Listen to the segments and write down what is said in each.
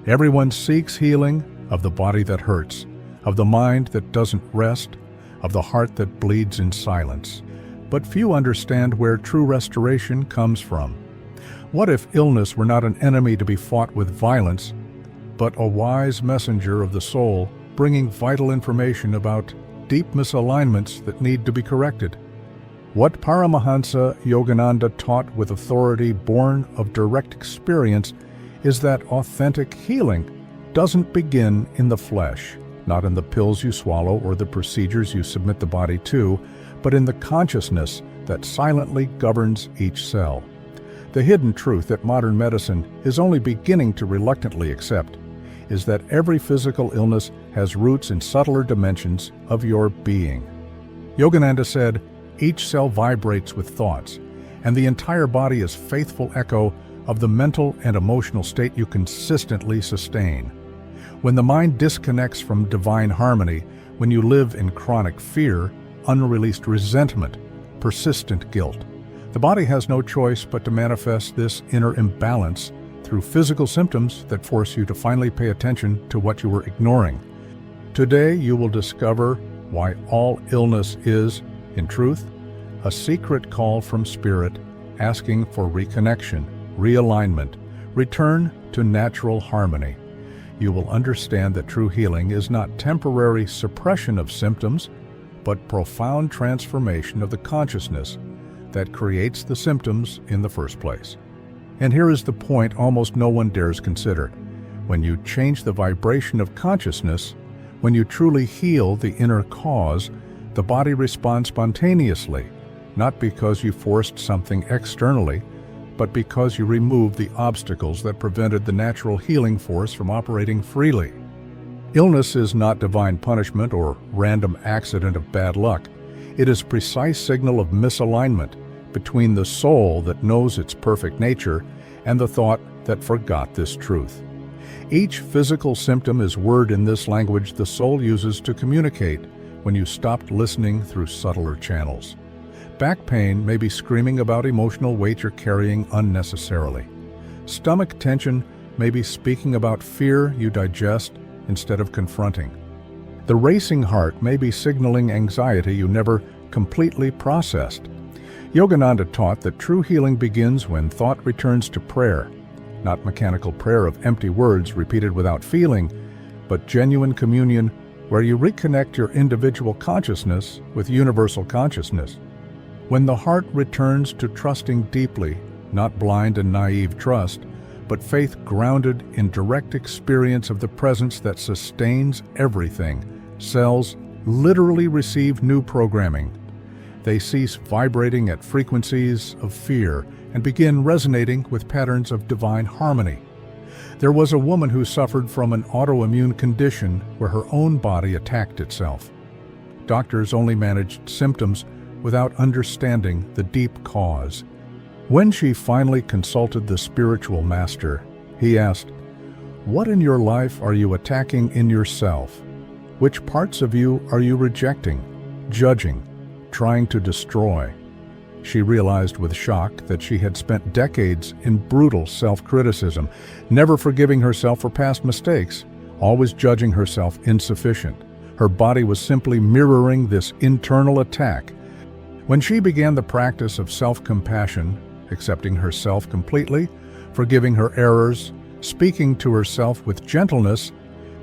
Everyone seeks healing of the body that hurts, of the mind that doesn't rest, of the heart that bleeds in silence. But few understand where true restoration comes from. What if illness were not an enemy to be fought with violence, but a wise messenger of the soul, bringing vital information about deep misalignments that need to be corrected? What Paramahansa Yogananda taught with authority born of direct experience is that authentic healing doesn't begin in the flesh, not in the pills you swallow or the procedures you submit the body to, but in the consciousness that silently governs each cell. The hidden truth that modern medicine is only beginning to reluctantly accept is that every physical illness has roots in subtler dimensions of your being. Yogananda said, "Each cell vibrates with thoughts, and the entire body is faithful echo of the mental and emotional state you consistently sustain. When the mind disconnects from divine harmony, when you live in chronic fear, unreleased resentment, persistent guilt, the body has no choice but to manifest this inner imbalance through physical symptoms that force you to finally pay attention to what you were ignoring. Today you will discover why all illness is, in truth, a secret call from Spirit asking for reconnection, realignment, return to natural harmony. You will understand that true healing is not temporary suppression of symptoms, but profound transformation of the consciousness that creates the symptoms in the first place. And here is the point almost no one dares consider. When you change the vibration of consciousness, when you truly heal the inner cause, the body responds spontaneously, not because you forced something externally, but because you removed the obstacles that prevented the natural healing force from operating freely. Illness is not divine punishment or random accident of bad luck. It is a precise signal of misalignment between the soul that knows its perfect nature and the thought that forgot this truth. Each physical symptom is word in this language the soul uses to communicate when you stopped listening through subtler channels. Back pain may be screaming about emotional weight you're carrying unnecessarily. Stomach tension may be speaking about fear you digest instead of confronting. The racing heart may be signaling anxiety you never completely processed. Yogananda taught that true healing begins when thought returns to prayer, not mechanical prayer of empty words repeated without feeling, but genuine communion where you reconnect your individual consciousness with universal consciousness. When the heart returns to trusting deeply, not blind and naive trust, but faith grounded in direct experience of the presence that sustains everything, cells literally receive new programming. They cease vibrating at frequencies of fear and begin resonating with patterns of divine harmony. There was a woman who suffered from an autoimmune condition where her own body attacked itself. Doctors only managed symptoms without understanding the deep cause. When she finally consulted the spiritual master, he asked, "What in your life are you attacking in yourself? Which parts of you are you rejecting, judging, trying to destroy?" She realized with shock that she had spent decades in brutal self-criticism, never forgiving herself for past mistakes, always judging herself insufficient. Her body was simply mirroring this internal attack. When she began the practice of self-compassion, accepting herself completely, forgiving her errors, speaking to herself with gentleness,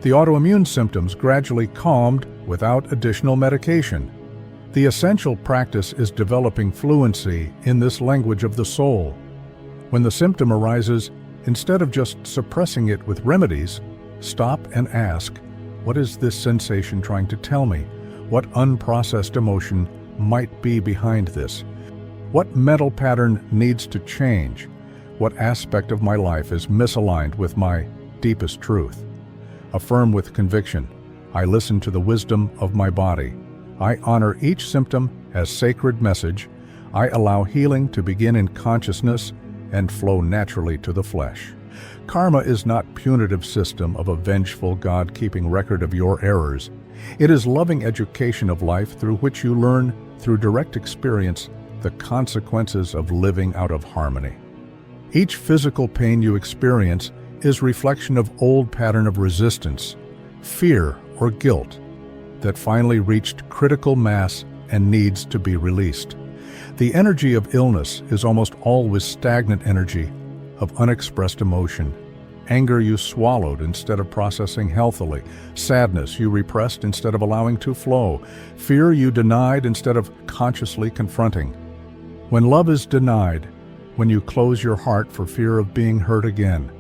the autoimmune symptoms gradually calmed without additional medication. The essential practice is developing fluency in this language of the soul. When the symptom arises, instead of just suppressing it with remedies, stop and ask, what is this sensation trying to tell me? What unprocessed emotion might be behind this? What mental pattern needs to change? What aspect of my life is misaligned with my deepest truth? Affirm with conviction, I listen to the wisdom of my body. I honor each symptom as sacred message. I allow healing to begin in consciousness and flow naturally to the flesh. Karma is not punitive system of a vengeful God keeping record of your errors. It is loving education of life through which you learn, through direct experience, the consequences of living out of harmony. Each physical pain you experience is reflection of old pattern of resistance, fear, or guilt that finally reached critical mass and needs to be released. The energy of illness is almost always stagnant energy of unexpressed emotion. Anger you swallowed instead of processing healthily. Sadness you repressed instead of allowing to flow. Fear you denied instead of consciously confronting. When love is denied, when you close your heart for fear of being hurt again,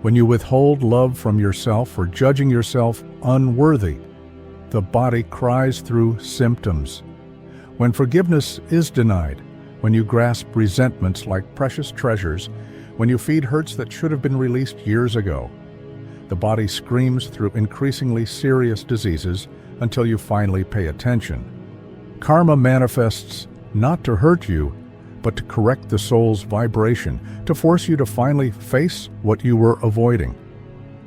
when you withhold love from yourself for judging yourself unworthy, the body cries through symptoms. When forgiveness is denied, when you grasp resentments like precious treasures, when you feed hurts that should have been released years ago, the body screams through increasingly serious diseases until you finally pay attention. Karma manifests not to hurt you, but to correct the soul's vibration, to force you to finally face what you were avoiding.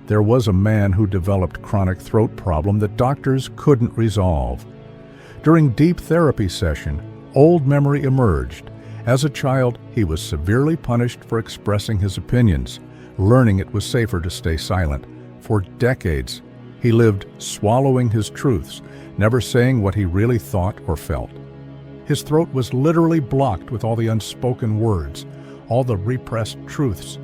There was a man who developed chronic throat problem that doctors couldn't resolve. During deep therapy session, old memory emerged. As a child, he was severely punished for expressing his opinions, learning it was safer to stay silent. For decades, he lived swallowing his truths, never saying what he really thought or felt. His throat was literally blocked with all the unspoken words, all the repressed truths.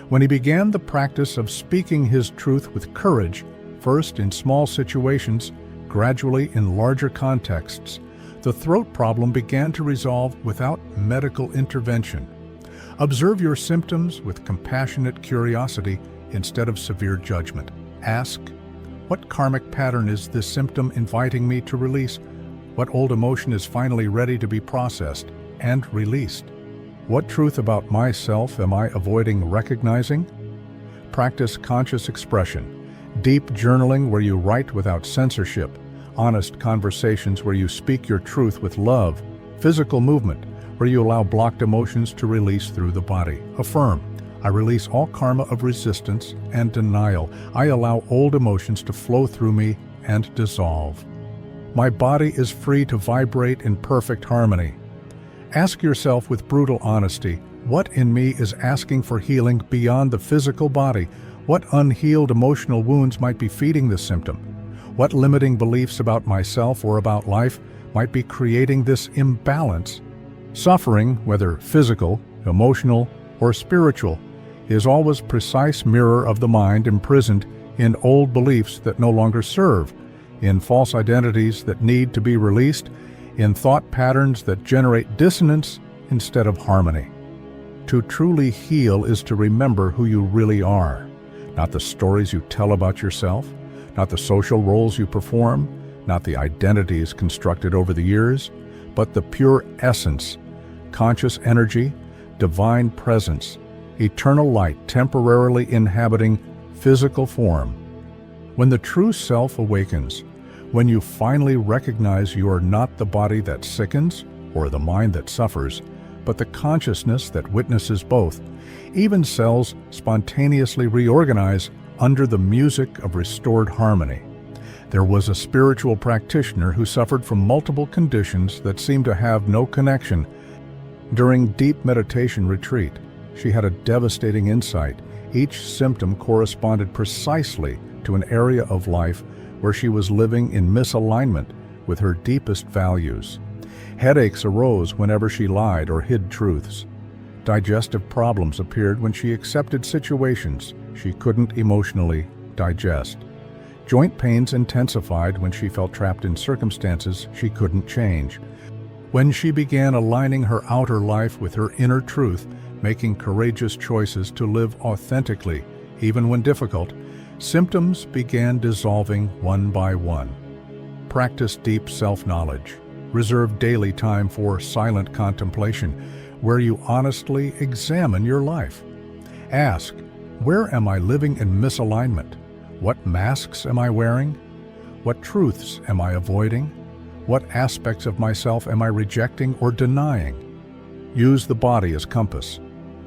When he began the practice of speaking his truth with courage, first in small situations, gradually in larger contexts, the throat problem began to resolve without medical intervention. Observe your symptoms with compassionate curiosity instead of severe judgment. Ask, what karmic pattern is this symptom inviting me to release? What old emotion is finally ready to be processed and released? What truth about myself am I avoiding recognizing? Practice conscious expression, deep journaling where you write without censorship, honest conversations where you speak your truth with love, physical movement where you allow blocked emotions to release through the body. Affirm, I release all karma of resistance and denial. I allow old emotions to flow through me and dissolve. My body is free to vibrate in perfect harmony. Ask yourself with brutal honesty, what in me is asking for healing beyond the physical body? What unhealed emotional wounds might be feeding this symptom? What limiting beliefs about myself or about life might be creating this imbalance? Suffering, whether physical, emotional, or spiritual, is always a precise mirror of the mind imprisoned in old beliefs that no longer serve, in false identities that need to be released, in thought patterns that generate dissonance instead of harmony. To truly heal is to remember who you really are, not the stories you tell about yourself, not the social roles you perform, not the identities constructed over the years, but the pure essence, conscious energy, divine presence, eternal light temporarily inhabiting physical form. When the true self awakens, when you finally recognize you are not the body that sickens or the mind that suffers, but the consciousness that witnesses both, even cells spontaneously reorganize under the music of restored harmony. There was a spiritual practitioner who suffered from multiple conditions that seemed to have no connection. During deep meditation retreat, she had a devastating insight. Each symptom corresponded precisely to an area of life where she was living in misalignment with her deepest values. Headaches arose whenever she lied or hid truths. Digestive problems appeared when she accepted situations she couldn't emotionally digest. Joint pains intensified when she felt trapped in circumstances she couldn't change. When she began aligning her outer life with her inner truth, making courageous choices to live authentically, even when difficult, symptoms began dissolving one by one. Practice deep self-knowledge. Reserve daily time for silent contemplation, where you honestly examine your life. Ask, where am I living in misalignment? What masks am I wearing? What truths am I avoiding? What aspects of myself am I rejecting or denying? Use the body as compass.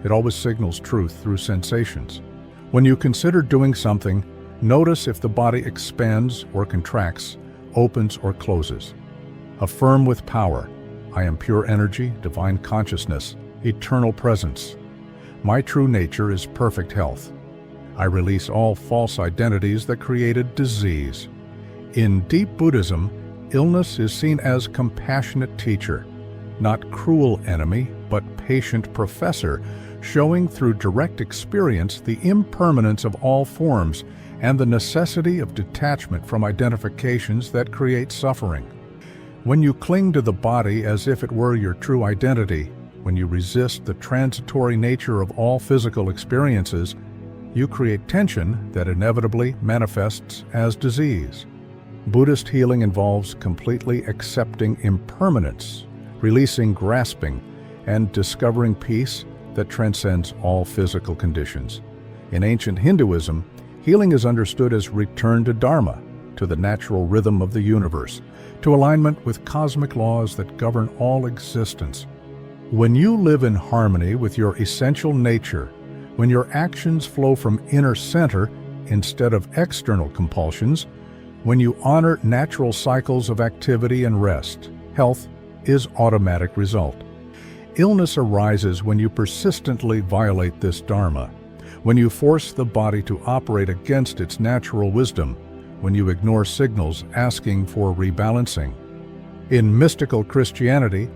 It always signals truth through sensations. When you consider doing something, notice if the body expands or contracts, opens or closes. Affirm with power, I am pure energy, divine consciousness, eternal presence. My true nature is perfect health. I release all false identities that created disease. In deep Buddhism, illness is seen as compassionate teacher, not cruel enemy, but patient professor, showing through direct experience the impermanence of all forms and the necessity of detachment from identifications that create suffering. When you cling to the body as if it were your true identity, when you resist the transitory nature of all physical experiences, you create tension that inevitably manifests as disease. Buddhist healing involves completely accepting impermanence, releasing grasping, and discovering peace that transcends all physical conditions. In ancient Hinduism, healing is understood as return to Dharma, to the natural rhythm of the universe, to alignment with cosmic laws that govern all existence. When you live in harmony with your essential nature, when your actions flow from inner center instead of external compulsions, when you honor natural cycles of activity and rest, health is automatic result. Illness arises when you persistently violate this dharma, when you force the body to operate against its natural wisdom, when you ignore signals asking for rebalancing. In mystical Christianity,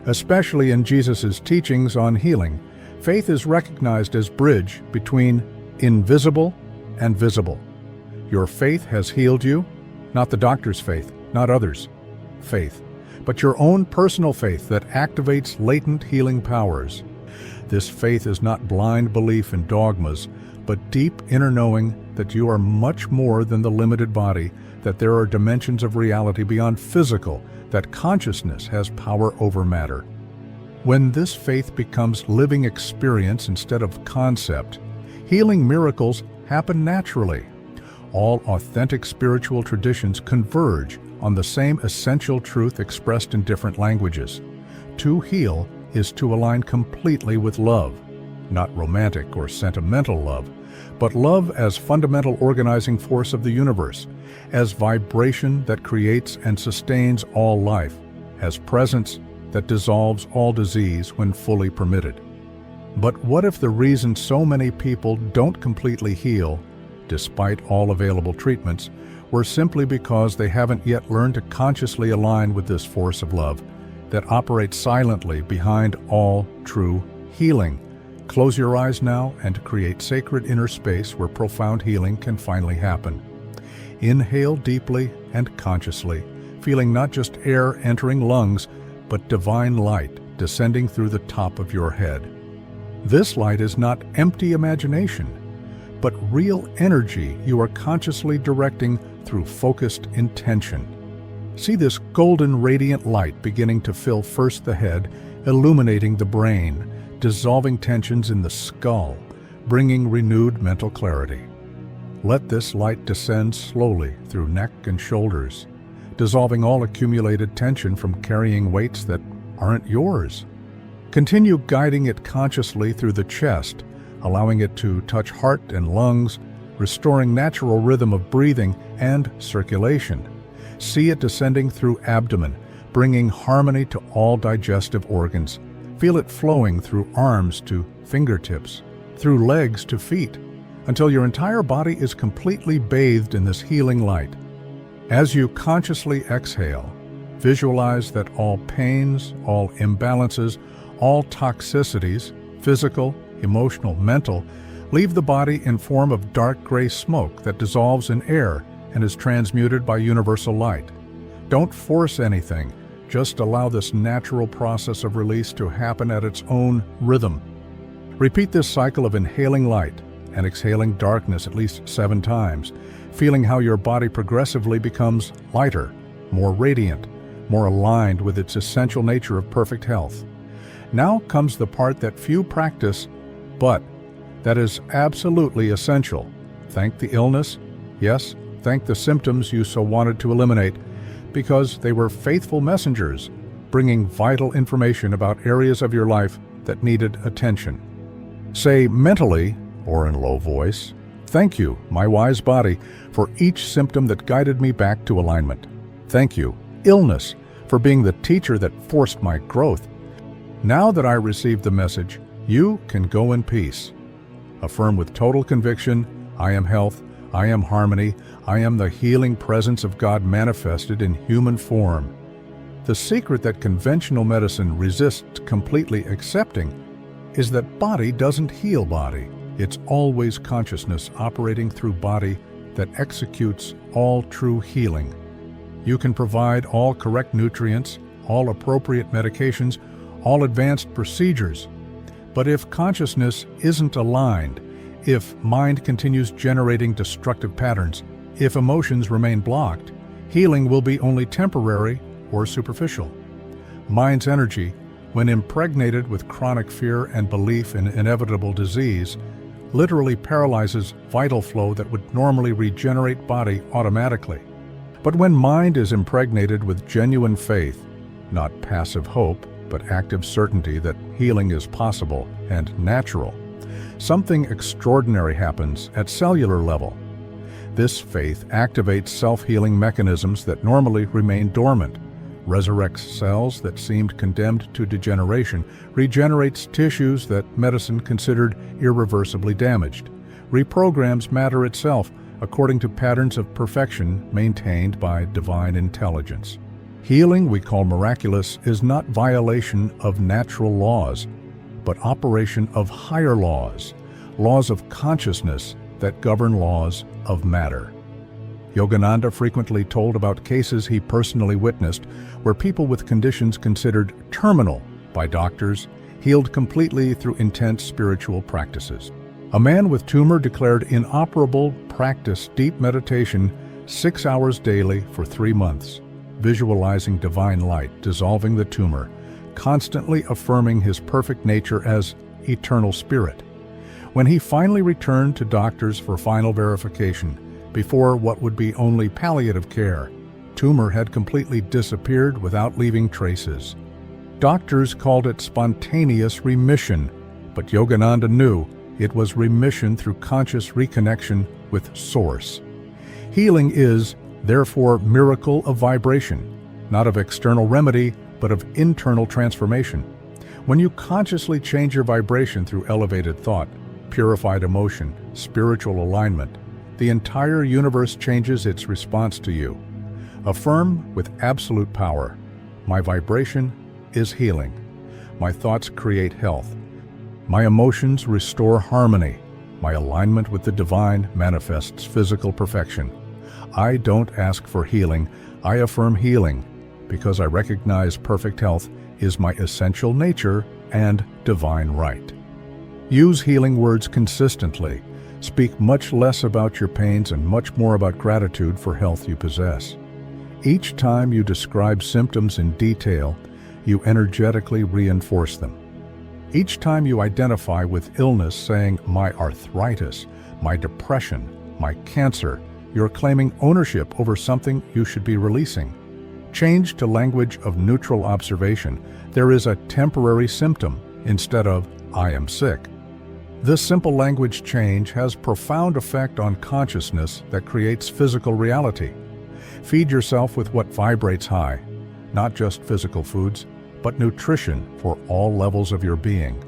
especially in Jesus' teachings on healing, faith is recognized as bridge between invisible and visible. Your faith has healed you, not the doctor's faith, not others' faith, but your own personal faith that activates latent healing powers. This faith is not blind belief in dogmas, but deep inner knowing that you are much more than the limited body, that there are dimensions of reality beyond physical, that consciousness has power over matter. When this faith becomes living experience instead of concept, healing miracles happen naturally. All authentic spiritual traditions converge on the same essential truth expressed in different languages. To heal is to align completely with love, not romantic or sentimental love, but love as fundamental organizing force of the universe, as vibration that creates and sustains all life, as presence that dissolves all disease when fully permitted. But what if the reason so many people don't completely heal, despite all available treatments, were simply because they haven't yet learned to consciously align with this force of love that operates silently behind all true healing? Close your eyes now and create sacred inner space where profound healing can finally happen. Inhale deeply and consciously, feeling not just air entering lungs, but divine light descending through the top of your head. This light is not empty imagination, but real energy you are consciously directing through focused intention. See this golden radiant light beginning to fill first the head, illuminating the brain, dissolving tensions in the skull, bringing renewed mental clarity. Let this light descend slowly through neck and shoulders, dissolving all accumulated tension from carrying weights that aren't yours. Continue guiding it consciously through the chest, allowing it to touch heart and lungs, restoring natural rhythm of breathing and circulation. See it descending through abdomen, bringing harmony to all digestive organs. Feel it flowing through arms to fingertips, through legs to feet, until your entire body is completely bathed in this healing light. As you consciously exhale, visualize that all pains, all imbalances, all toxicities, physical, emotional, mental, leave the body in form of dark gray smoke that dissolves in air and is transmuted by universal light. Don't force anything, just allow this natural process of release to happen at its own rhythm. Repeat this cycle of inhaling light and exhaling darkness at least 7 times, feeling how your body progressively becomes lighter, more radiant, more aligned with its essential nature of perfect health. Now comes the part that few practice, but that is absolutely essential. Thank the illness, yes, thank the symptoms you so wanted to eliminate, because they were faithful messengers, bringing vital information about areas of your life that needed attention. Say mentally, or in low voice, "Thank you, my wise body, for each symptom that guided me back to alignment. Thank you, illness, for being the teacher that forced my growth. Now that I received the message, you can go in peace." Affirm with total conviction, I am health, I am harmony, I am the healing presence of God manifested in human form. The secret that conventional medicine resists completely accepting is that body doesn't heal body. It's always consciousness operating through body that executes all true healing. You can provide all correct nutrients, all appropriate medications, all advanced procedures. But if consciousness isn't aligned, if mind continues generating destructive patterns, if emotions remain blocked, healing will be only temporary or superficial. Mind's energy, when impregnated with chronic fear and belief in inevitable disease, literally paralyzes vital flow that would normally regenerate body automatically. But when mind is impregnated with genuine faith, not passive hope, but active certainty that healing is possible and natural, something extraordinary happens at cellular level. This faith activates self-healing mechanisms that normally remain dormant, resurrects cells that seemed condemned to degeneration, regenerates tissues that medicine considered irreversibly damaged, reprograms matter itself according to patterns of perfection maintained by divine intelligence. Healing we call miraculous is not violation of natural laws, but operation of higher laws, laws of consciousness that govern laws of matter. Yogananda frequently told about cases he personally witnessed where people with conditions considered terminal by doctors healed completely through intense spiritual practices. A man with tumor declared inoperable practiced deep meditation 6 hours daily for 3 months, visualizing divine light dissolving the tumor, constantly affirming his perfect nature as eternal spirit. When he finally returned to doctors for final verification, before what would be only palliative care, tumor had completely disappeared without leaving traces. Doctors called it spontaneous remission, but Yogananda knew it was remission through conscious reconnection with Source. Healing is, therefore, miracle of vibration, not of external remedy, but of internal transformation. When you consciously change your vibration through elevated thought, purified emotion, spiritual alignment, the entire universe changes its response to you. Affirm with absolute power, my vibration is healing. My thoughts create health. My emotions restore harmony. My alignment with the divine manifests physical perfection. I don't ask for healing, I affirm healing, because I recognize perfect health is my essential nature and divine right. Use healing words consistently. Speak much less about your pains and much more about gratitude for health you possess. Each time you describe symptoms in detail, you energetically reinforce them. Each time you identify with illness saying, my arthritis, my depression, my cancer, you're claiming ownership over something you should be releasing. Change to language of neutral observation. There is a temporary symptom instead of, I am sick. This simple language change has profound effect on consciousness that creates physical reality. Feed yourself with what vibrates high, not just physical foods, but nutrition for all levels of your being.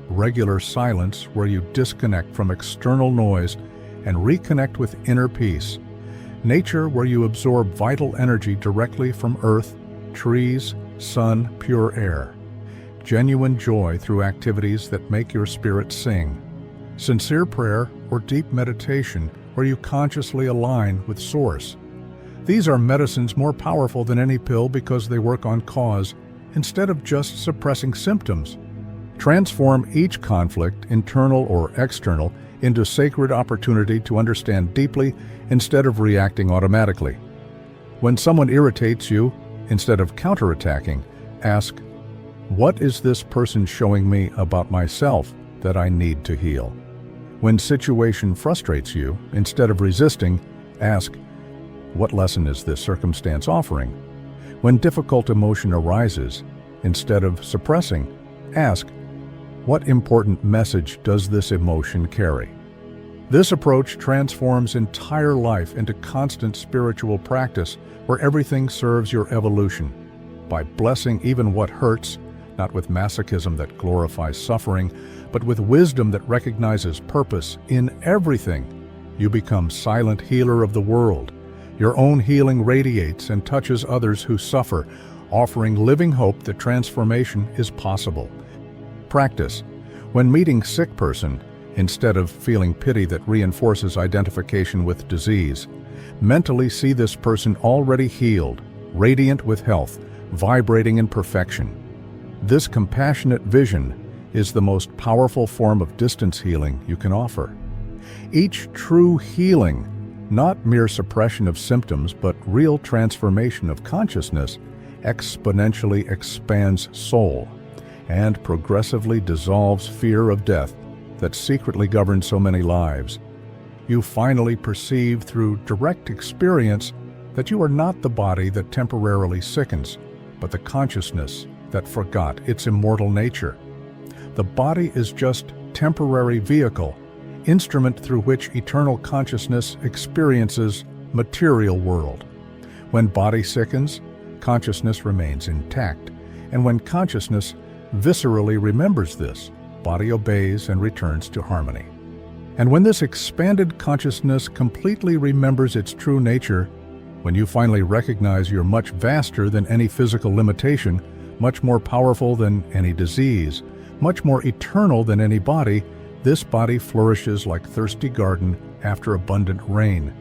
Regular silence where you disconnect from external noise and reconnect with inner peace. Nature where you absorb vital energy directly from earth, trees, sun, pure air. Genuine joy through activities that make your spirit sing. Sincere prayer or deep meditation where you consciously align with Source. These are medicines more powerful than any pill because they work on cause instead of just suppressing symptoms. Transform each conflict, internal or external, into sacred opportunity to understand deeply instead of reacting automatically. When someone irritates you, instead of counterattacking, ask, what is this person showing me about myself that I need to heal? When situation frustrates you, instead of resisting, ask, what lesson is this circumstance offering? When difficult emotion arises, instead of suppressing, ask, what important message does this emotion carry? This approach transforms entire life into constant spiritual practice where everything serves your evolution. By blessing even what hurts, not with masochism that glorifies suffering, but with wisdom that recognizes purpose in everything, You become silent healer of the world. Your own healing radiates and touches others who suffer, offering living hope that transformation is possible. Practice. When meeting a sick person, instead of feeling pity that reinforces identification with disease, mentally see this person already healed, radiant with health, vibrating in perfection. This compassionate vision is the most powerful form of distance healing you can offer. Each true healing, not mere suppression of symptoms but real transformation of consciousness, exponentially expands soul and progressively dissolves fear of death that secretly governs so many lives. You finally perceive through direct experience that you are not the body that temporarily sickens, but the consciousness that forgot its immortal nature. The body is just temporary vehicle, instrument through which eternal consciousness experiences material world. When body sickens, consciousness remains intact, and when consciousness viscerally remembers this, body obeys and returns to harmony. And when this expanded consciousness completely remembers its true nature, when you finally recognize you're much vaster than any physical limitation, much more powerful than any disease, much more eternal than any body, this body flourishes like thirsty garden after abundant rain.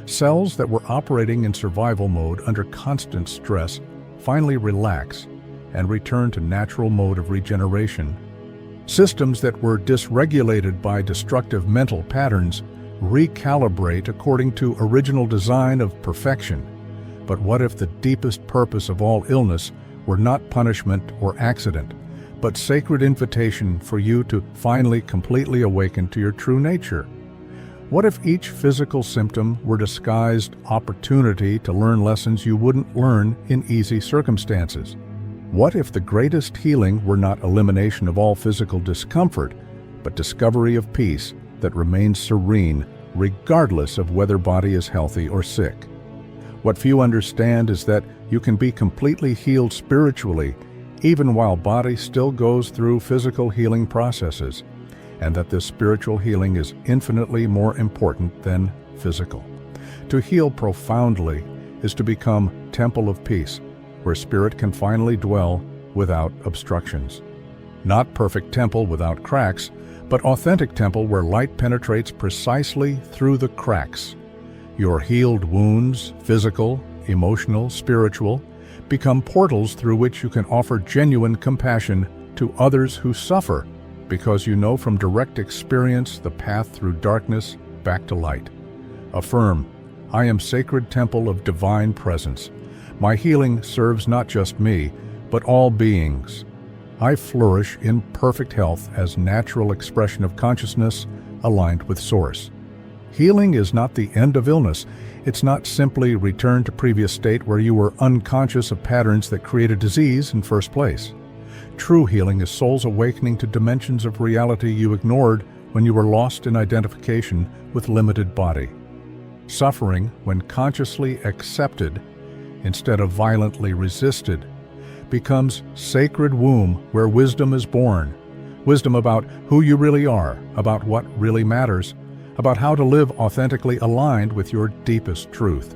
Cells that were operating in survival mode under constant stress finally relax and return to natural mode of regeneration. Systems that were dysregulated by destructive mental patterns recalibrate according to original design of perfection. But what if the deepest purpose of all illness were not punishment or accident, but sacred invitation for you to finally completely awaken to your true nature? What if each physical symptom were disguised opportunity to learn lessons you wouldn't learn in easy circumstances? What if the greatest healing were not elimination of all physical discomfort, but discovery of peace that remains serene regardless of whether body is healthy or sick? What few understand is that you can be completely healed spiritually even while body still goes through physical healing processes, and that this spiritual healing is infinitely more important than physical. To heal profoundly is to become temple of peace, where spirit can finally dwell without obstructions. Not perfect temple without cracks, but authentic temple where light penetrates precisely through the cracks. Your healed wounds, physical, emotional, spiritual, become portals through which you can offer genuine compassion to others who suffer, because you know from direct experience the path through darkness back to light. Affirm, I am sacred temple of divine presence. My healing serves not just me, but all beings. I flourish in perfect health as natural expression of consciousness aligned with Source. Healing is not the end of illness. It's not simply return to previous state where you were unconscious of patterns that created disease in first place. True healing is soul's awakening to dimensions of reality you ignored when you were lost in identification with limited body. Suffering, when consciously accepted instead of violently resisted, becomes sacred womb where wisdom is born. Wisdom about who you really are, about what really matters, about how to live authentically aligned with your deepest truth.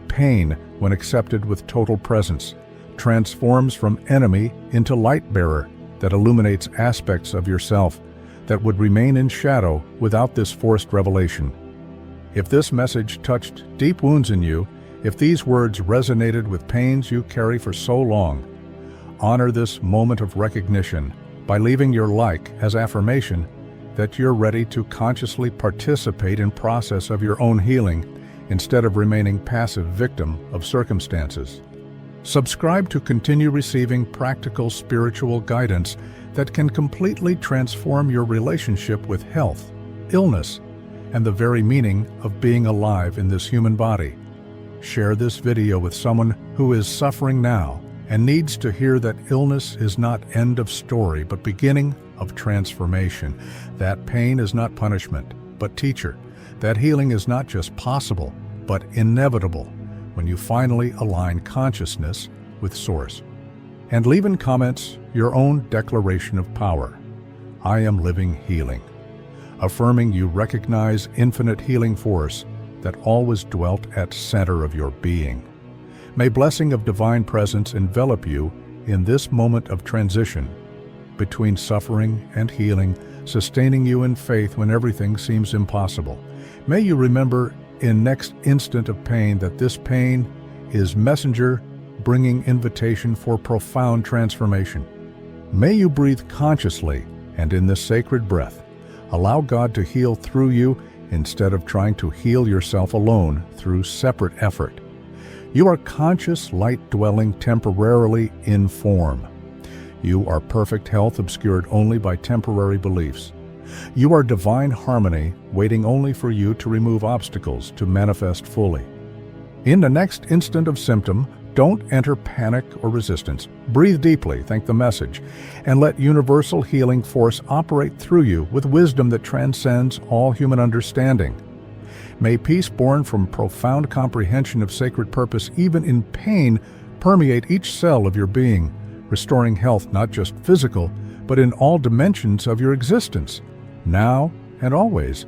Pain, when accepted with total presence, transforms from enemy into light bearer that illuminates aspects of yourself that would remain in shadow without this forced revelation. If this message touched deep wounds in you, if these words resonated with pains you carry for so long, honor this moment of recognition by leaving your like as affirmation that you're ready to consciously participate in process of your own healing instead of remaining passive victim of circumstances. Subscribe to continue receiving practical spiritual guidance that can completely transform your relationship with health, illness, and the very meaning of being alive in this human body. Share this video with someone who is suffering now and needs to hear that illness is not end of story but beginning of transformation. That pain is not punishment, but teacher. That healing is not just possible, but inevitable when you finally align consciousness with Source. And leave in comments your own declaration of power. I am living healing. affirming you recognize infinite healing force that always dwelt at center of your being. May blessing of divine presence envelop you in this moment of transition between suffering and healing, sustaining you in faith when everything seems impossible. May you remember in next instant of pain that this pain is messenger bringing invitation for profound transformation. May you breathe consciously and in this sacred breath, allow God to heal through you instead of trying to heal yourself alone through separate effort. You are conscious light dwelling temporarily in form. You are perfect health obscured only by temporary beliefs. You are divine harmony waiting only for you to remove obstacles to manifest fully. In the next instant of symptom, don't enter panic or resistance. Breathe deeply, thank the message, and let universal healing force operate through you with wisdom that transcends all human understanding. May peace born from profound comprehension of sacred purpose, even in pain, permeate each cell of your being, restoring health not just physical, but in all dimensions of your existence, now and always.